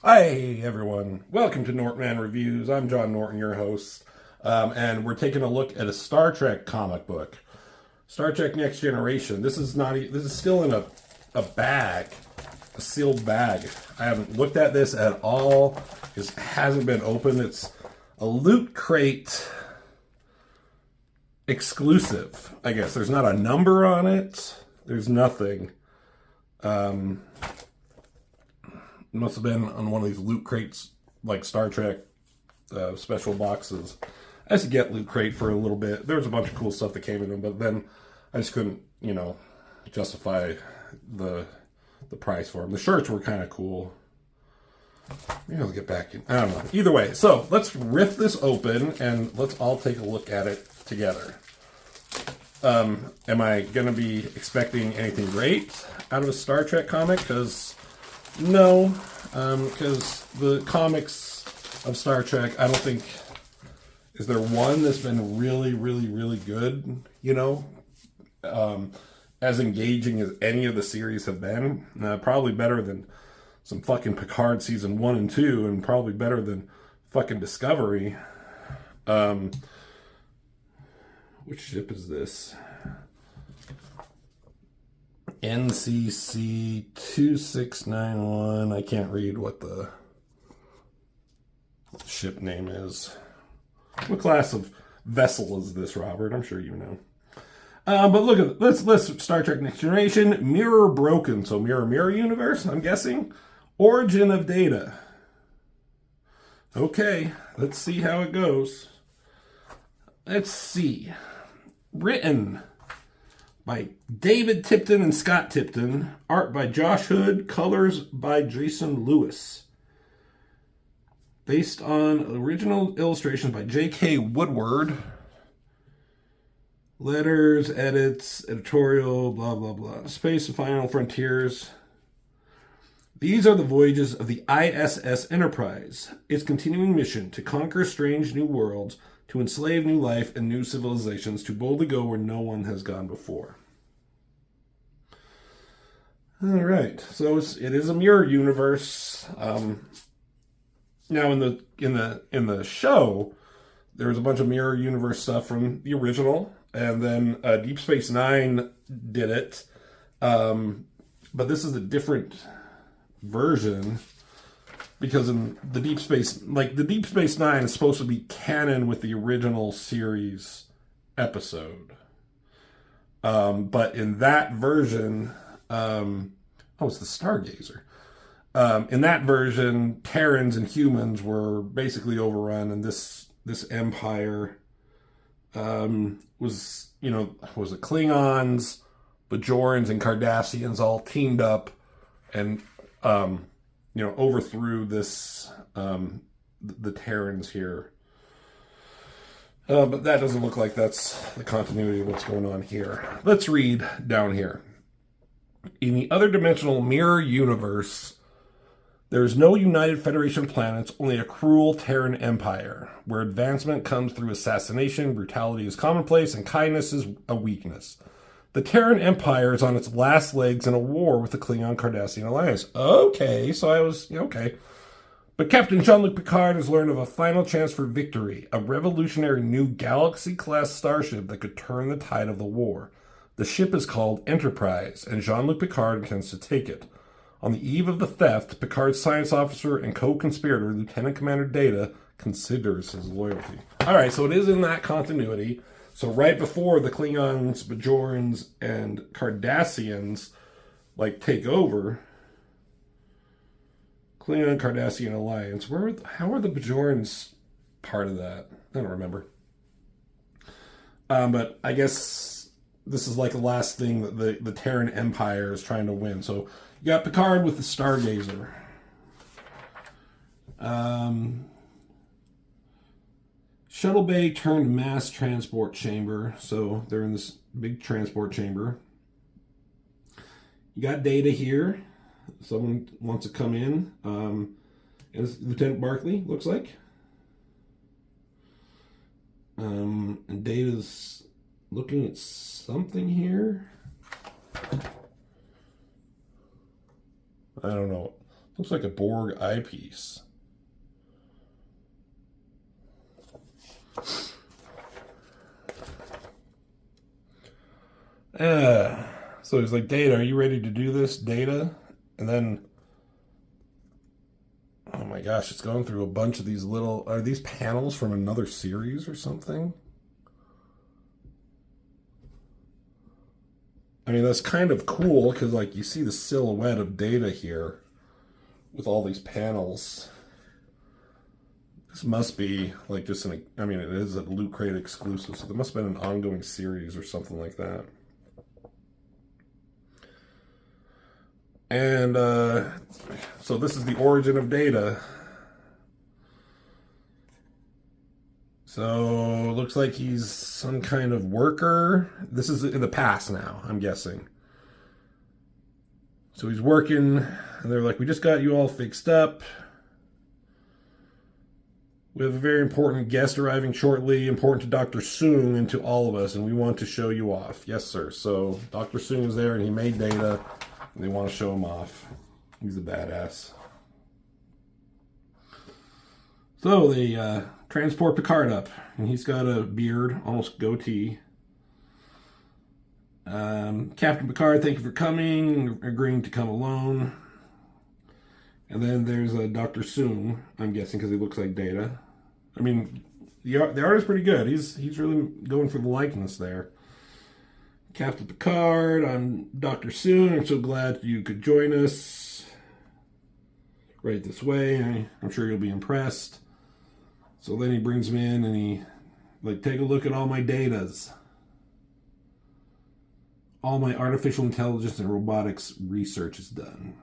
Hi, everyone. Welcome to Nortman Reviews. I'm John Norton, your host, and we're taking a look at a Star Trek comic book, Star Trek Next Generation. This is not. This is still in a bag, a sealed bag. I haven't looked at this at all. It hasn't been opened. It's a Loot Crate exclusive. I guess there's not a number on it. There's nothing. It must have been on one of these Loot Crates, like Star Trek special boxes. I used to get Loot Crate for a little bit. There was a bunch of cool stuff that came in them, but then I just couldn't, justify the price for them. The shirts were kind of cool. Maybe I'll get back in. I don't know. Either way, so let's rip this open and let's all take a look at it together. Am I going to be expecting anything great out of a Star Trek comic? Because no, because the comics of Star Trek, I don't think, is there one that's been really, really, really good, as engaging as any of the series have been. Probably better than some fucking Picard season 1 and 2, and probably better than fucking Discovery. Which ship is this? NCC 2691. I can't read what the ship name is. What class of vessel is this, Robert? I'm sure you know. But look at let's Star Trek Next Generation. Mirror Broken. So mirror universe, I'm guessing. Origin of Data. Okay, let's see how it goes. Let's see. Written by David Tipton and Scott Tipton. Art by Josh Hood. Colors by Jason Lewis. Based on original illustrations by J.K. Woodward. Letters, edits, editorial, blah, blah, blah. Space and Final Frontiers. These are the voyages of the ISS Enterprise. Its continuing mission to conquer strange new worlds, to enslave new life and new civilizations, to boldly go where no one has gone before. All right, so it is a mirror universe. Now in the show, there's a bunch of mirror universe stuff from the original, and then Deep Space Nine did it, but this is a different version. Because in the Deep Space Nine is supposed to be canon with the original series episode. But in that version, it's the Stargazer. In that version, Terrans and humans were basically overrun, and this empire was it Klingons, Bajorans, and Cardassians all teamed up and overthrew this the Terrans here. But that doesn't look like that's the continuity of what's going on here. Let's read down here. In the other dimensional mirror universe, there is no united Federation of planets, only a cruel Terran empire, where advancement comes through assassination, brutality is commonplace, and kindness is a weakness. The Terran Empire is on its last legs in a war with the Klingon-Cardassian alliance. Okay, so I was, okay. But Captain Jean-Luc Picard has learned of a final chance for victory, a revolutionary new Galaxy-class starship that could turn the tide of the war. The ship is called Enterprise, and Jean-Luc Picard intends to take it. On the eve of the theft, Picard's science officer and co-conspirator, Lieutenant Commander Data, considers his loyalty. All right, so it is in that continuity. So right before the Klingons, Bajorans, and Cardassians take over, Klingon-Cardassian alliance. How are the Bajorans part of that? I don't remember. But I guess this is the last thing that the Terran Empire is trying to win. So you got Picard with the Stargazer. Shuttle bay turned mass transport chamber. So they're in this big transport chamber. You got Data here. Someone wants to come in. And it's Lieutenant Barclay, looks like. And Data's looking at something here. I don't know. Looks like a Borg eyepiece. So he's like, Data, are you ready to do this? Data? And then, oh my gosh, it's going through a bunch of these little, are these panels from another series or something? I mean, that's kind of cool because, like, you see the silhouette of Data here with all these panels. This must be, like, just an, I mean, it is a Loot Crate exclusive, so there must have been an ongoing series or something like that. And so this is the origin of Data. So looks like he's some kind of worker. This is in the past now, I'm guessing. So he's working, and they're like, we just got you all fixed up. We have a very important guest arriving shortly, important to Dr. Soong and to all of us, and we want to show you off. Yes, sir. So Dr. Soong is there, and he made Data. They want to show him off. He's a badass. So they transport Picard up, and he's got a beard, almost goatee. Captain Picard, thank you for coming, agreeing to come alone. And then there's Dr. Soong, I'm guessing, because he looks like Data. I mean, the art is pretty good. He's really going for the likeness there. Captain Picard, I'm Dr. Soong. I'm so glad you could join us. Right this way. I'm sure you'll be impressed. So then he brings me in and he, like, take a look at all my datas. All my artificial intelligence and robotics research is done.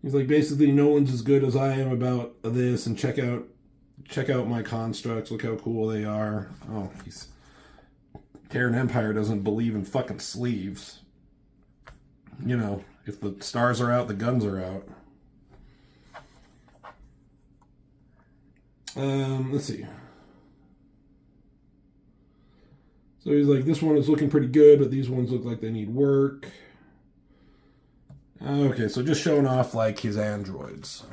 He's like, basically, no one's as good as I am about this, and check out my constructs. Look how cool they are. Oh, Terran Empire doesn't believe in fucking sleeves. You know, if the stars are out, the guns are out. Let's see. So he's like, this one is looking pretty good, but these ones look like they need work. Okay, so just showing off, like, his androids.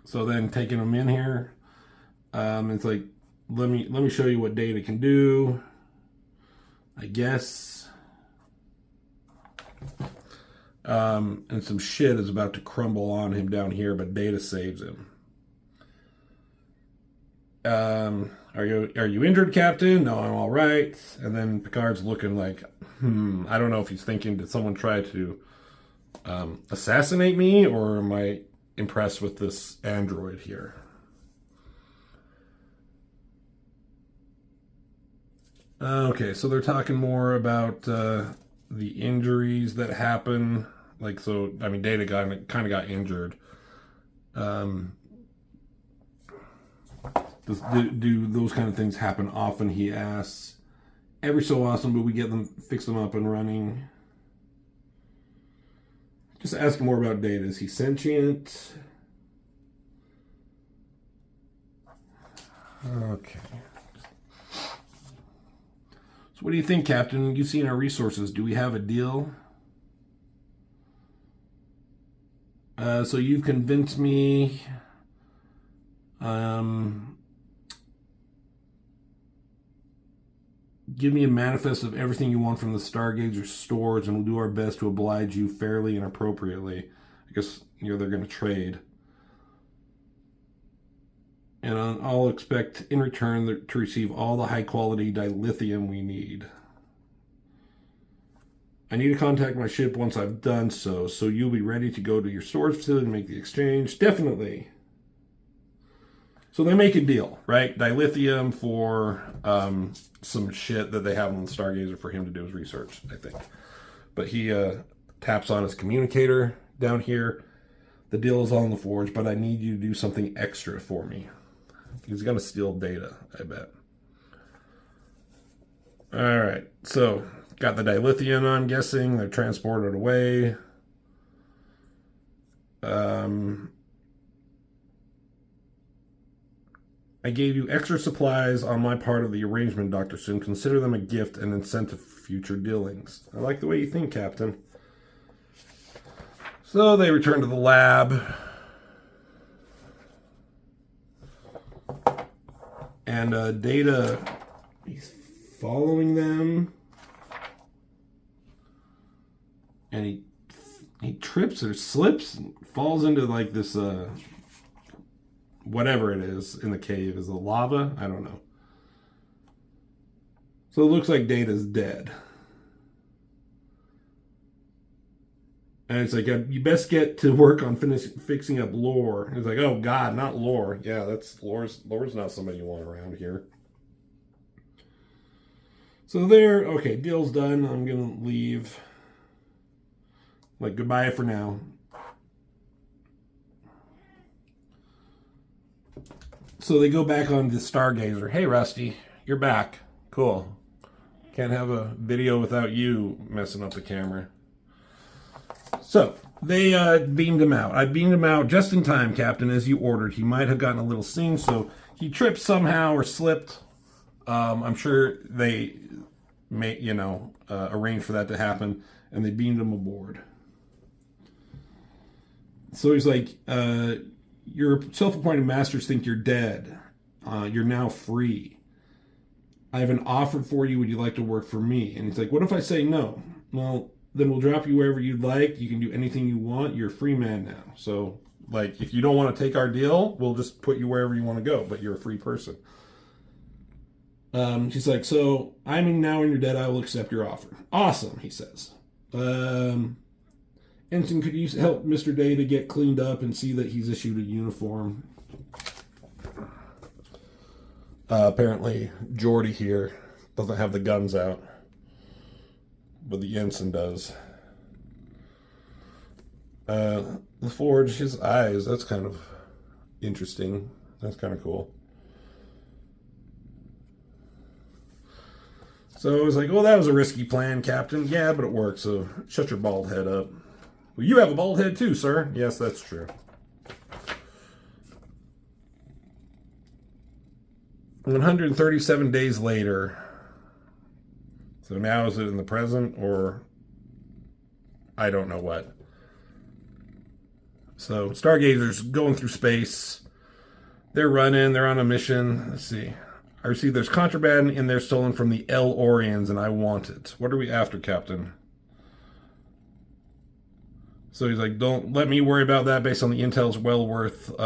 So then taking them in here, it's like, let me show you what Data can do, I guess. And some shit is about to crumble on him down here, but Data saves him. Are you injured, Captain? No, I'm all right. And then Picard's looking like, I don't know if he's thinking, did someone try to assassinate me, or am I impressed with this android here? Okay, so they're talking more about the injuries that happen. Like, so, I mean, Data kind of got injured. Do those kind of things happen often, he asks. Every so often, but we fix them up and running. Just ask more about Data. Is he sentient? Okay. So what do you think, Captain? You've seen our resources. Do we have a deal? So you've convinced me. Give me a manifest of everything you want from the Stargazer stores, and we'll do our best to oblige you fairly and appropriately. I guess, they're going to trade. And I'll expect in return to receive all the high-quality dilithium we need. I need to contact my ship once I've done so you'll be ready to go to your storage facility and make the exchange. Definitely. So they make a deal, right? Dilithium for some shit that they have on the Stargazer for him to do his research, I think. But he taps on his communicator down here. The deal is on the forge, but I need you to do something extra for me. He's going to steal Data, I bet. All right, so got the dilithium, I'm guessing. They're transported away. I gave you extra supplies on my part of the arrangement, Dr. Soon. Consider them a gift and incentive for future dealings. I like the way you think, Captain. So they return to the lab. And Data, he's following them. And he trips or slips and falls into like this whatever it is in the cave. Is it lava? I don't know. So it looks like Data's dead. And it's like, you best get to work on fixing up Lore. It's like, oh God, not Lore. Yeah, that's Lore's not somebody you want around here. So there, okay, deal's done. I'm gonna leave. Like, goodbye for now. So they go back on the Stargazer. Hey, Rusty, you're back. Cool. Can't have a video without you messing up the camera. So they beamed him out. I beamed him out just in time, Captain, as you ordered. He might have gotten a little singed, so he tripped somehow or slipped. I'm sure they may, arrange for that to happen, and they beamed him aboard. So he's like, your self-appointed masters think you're dead. You're now free. I have an offer for you. Would you like to work for me? And he's like, what if I say no? Well, then we'll drop you wherever you'd like. You can do anything you want. You're a free man now. So, like, if you don't want to take our deal, we'll just put you wherever you want to go, but you're a free person. She's like, so, now when you're dead, I will accept your offer. Awesome, he says. Ensign, could you help Mr. Day to get cleaned up and see that he's issued a uniform? Apparently, Geordi here doesn't have the guns out, but the ensign does. LaForge, his eyes, that's kind of interesting. That's kind of cool. So I was like, well, that was a risky plan, Captain. Yeah, but it worked, so shut your bald head up. Well, you have a bald head too, sir. Yes, that's true. 137 days later. So now is it in the present or I don't know what. So Stargazer's going through space. They're running. They're on a mission. Let's see. I received there's contraband in there stolen from the El-Orians and I want it. What are we after, Captain? So he's like, don't let me worry about that. Based on the intel, it's well worth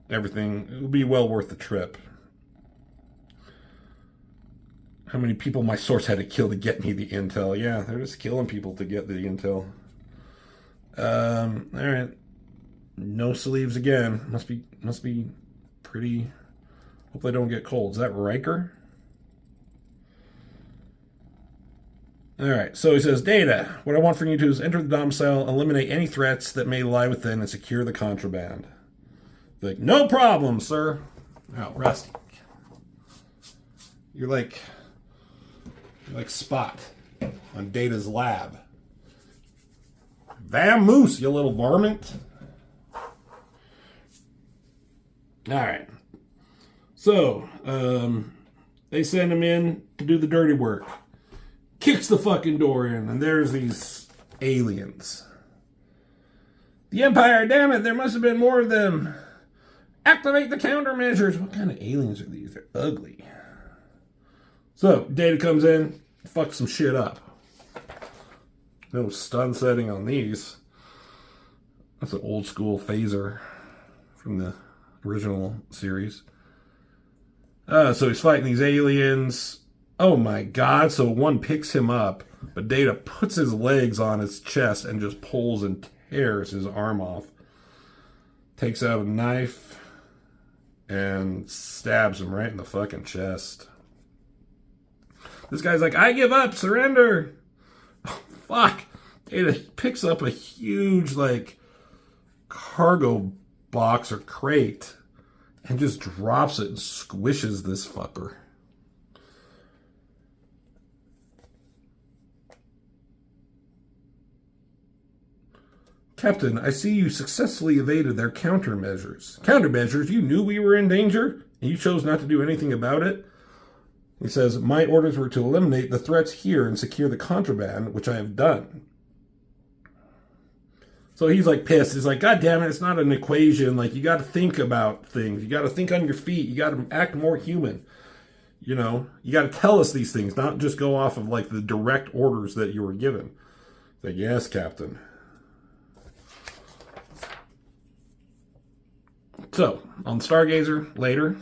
everything. It will be well worth the trip. How many people my source had to kill to get me the intel? Yeah, they're just killing people to get the intel. All right. No sleeves again. Must be pretty. Hope they don't get cold. Is that Riker? All right. So he says, Data, what I want from you to is enter the domicile, eliminate any threats that may lie within, and secure the contraband. Like, no problem, sir. Oh, Rusty. You're like Spot on Data's lab. Vamoose, you little varmint. Alright. So, they send him in to do the dirty work. Kicks the fucking door in, and there's these aliens. The Empire, damn it, there must have been more of them. Activate the countermeasures. What kind of aliens are these? They're ugly. So, Data comes in, fucks some shit up. No stun setting on these. That's an old school phaser from the original series. So he's fighting these aliens. Oh my god, so one picks him up, but Data puts his legs on his chest and just pulls and tears his arm off. Takes out a knife and stabs him right in the fucking chest. This guy's like, I give up, surrender. Oh, fuck. Data picks up a huge, cargo box or crate and just drops it and squishes this fucker. Captain, I see you successfully evaded their countermeasures. Countermeasures? You knew we were in danger? and you chose not to do anything about it. He says, my orders were to eliminate the threats here and secure the contraband, which I have done. So he's like pissed. He's like, God damn it, it's not an equation. Like, you got to think about things. You got to think on your feet. You got to act more human. You know, you got to tell us these things, not just go off of like the direct orders that you were given. Like, yes, Captain. So, on Stargazer, later,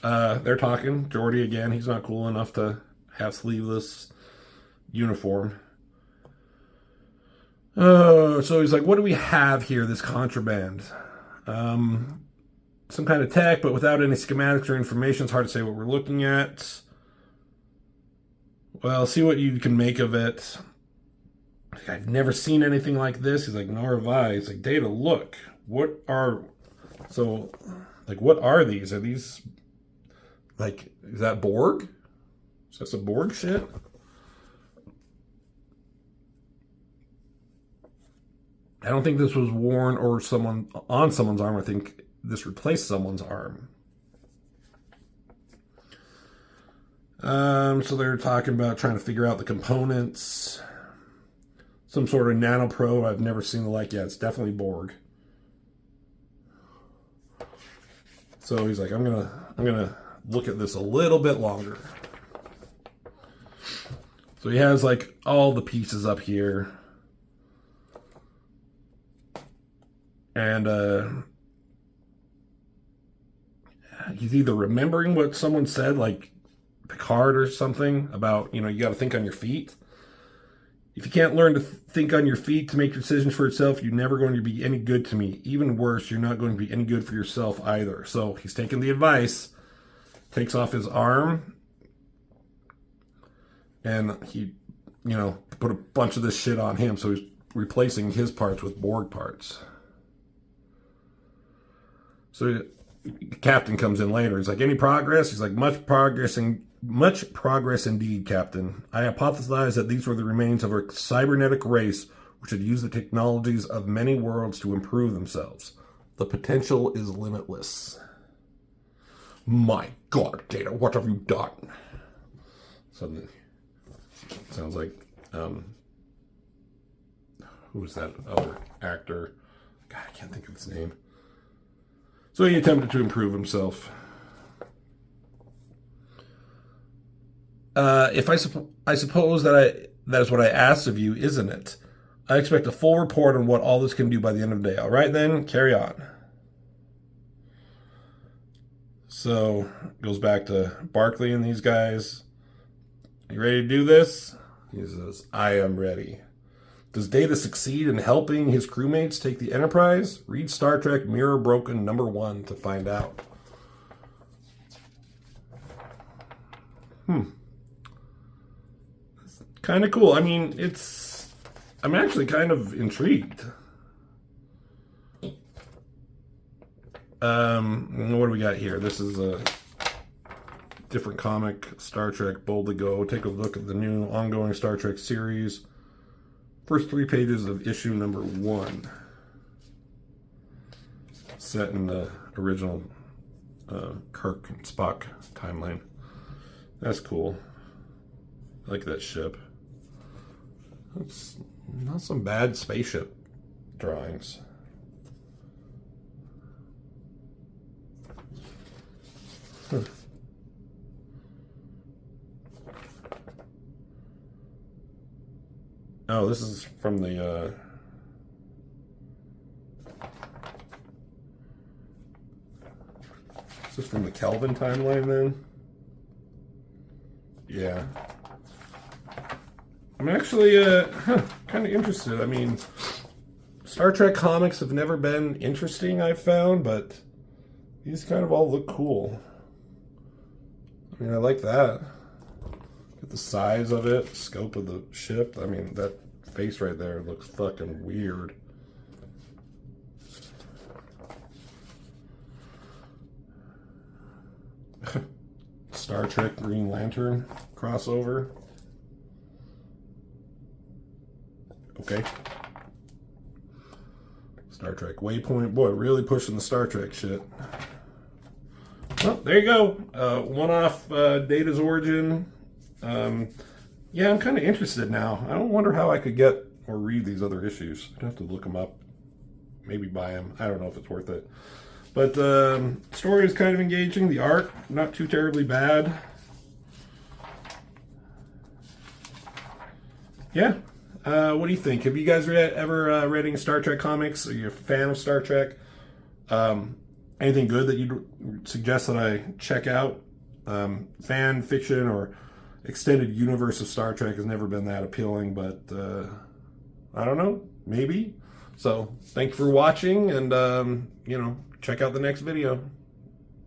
they're talking. Geordi again, he's not cool enough to have sleeveless uniform. So he's like, what do we have here, this contraband? Some kind of tech, but without any schematics or information, it's hard to say what we're looking at. Well, see what you can make of it. I've never seen anything like this. He's like, nor have I. He's like, Data, look. What are... So, like, what are these? Are these... Like, is that Borg? Is that some Borg shit? I don't think this was worn or someone on someone's arm. I think this replaced someone's arm. So they're talking about trying to figure out the components. Some sort of nanoprobe. I've never seen the like. Yeah, it's definitely Borg. So he's like, I'm gonna look at this a little bit longer. So he has like all the pieces up here. And he's either remembering what someone said, like Picard or something, about, you know, you got to think on your feet. If you can't learn to think on your feet to make decisions for yourself, you're never going to be any good to me. Even worse, you're not going to be any good for yourself either. So he's taking the advice, takes off his arm, and he, you know, put a bunch of this shit on him. So he's replacing his parts with Borg parts. So the captain comes in later. He's like, any progress? He's like, much progress indeed, Captain. I hypothesized that these were the remains of a cybernetic race which had used the technologies of many worlds to improve themselves. The potential is limitless. My God, Data, what have you done? Suddenly, sounds like, who's that other actor? God, I can't think of his name. So he attempted to improve himself. I suppose that is what I asked of you, isn't it? I expect a full report on what all this can do by the end of the day. All right, then, carry on. So, goes back to Barclay and these guys. You ready to do this? He says, I am ready. Does Data succeed in helping his crewmates take the Enterprise? Read Star Trek Mirror Broken #1 to find out. Kind of cool. I mean, I'm actually kind of intrigued. What do we got here? This is a different comic, Star Trek Boldly Go. Take a look at the new ongoing Star Trek series. First 3 pages of issue #1. Set in the original Kirk and Spock timeline. That's cool. I like that ship. That's not some bad spaceship drawings. Oh, this is from the is this from the Kelvin timeline then? Yeah. I'm actually kind of interested. I mean, Star Trek comics have never been interesting, I've found, but these kind of all look cool. I mean, I like that. Get the size of it, scope of the ship. I mean, that face right there looks fucking weird. Star Trek Green Lantern crossover. Okay. Star Trek Waypoint. Boy, really pushing the Star Trek shit. Well, there you go. One-off Data's Origin. Yeah, I'm kind of interested now. I don't wonder how I could get or read these other issues. I'd have to look them up. Maybe buy them. I don't know if it's worth it. But the story is kind of engaging. The art, not too terribly bad. Yeah. What do you think? Have you guys ever read any Star Trek comics? Are you a fan of Star Trek? Anything good that you'd suggest that I check out? Fan fiction or extended universe of Star Trek has never been that appealing, but I don't know. Maybe. So, thank you for watching, and, check out the next video.